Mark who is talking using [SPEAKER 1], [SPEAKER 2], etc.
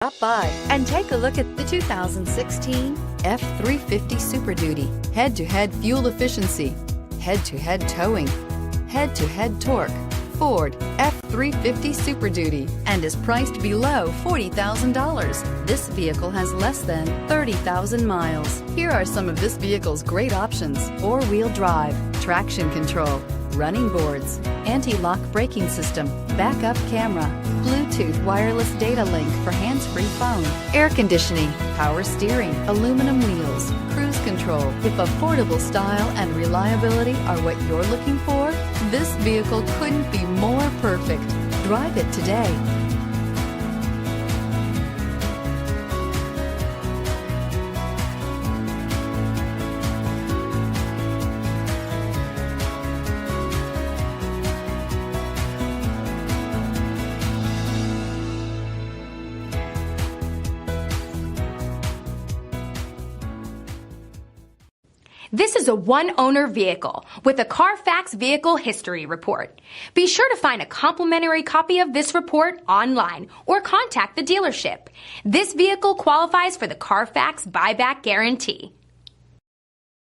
[SPEAKER 1] Stop by and take a look at the 2016 F-350 Super Duty. Head-to-head fuel efficiency, head-to-head towing, head-to-head torque. Ford F-350 Super Duty and is priced below $40,000. This vehicle has less than 30,000 miles. Here are some of this vehicle's great options: four-wheel drive, traction control, running boards, anti-lock braking system, backup camera, Bluetooth wireless data link for hands-free phone, air conditioning, power steering, aluminum wheels, cruise control. If affordable style and reliability are what you're looking for, this vehicle couldn't be more perfect. Drive it today.
[SPEAKER 2] This is a one-owner vehicle with a Carfax Vehicle History Report. Be sure to find a complimentary copy of this report online or contact the dealership. This vehicle qualifies for the Carfax Buyback Guarantee.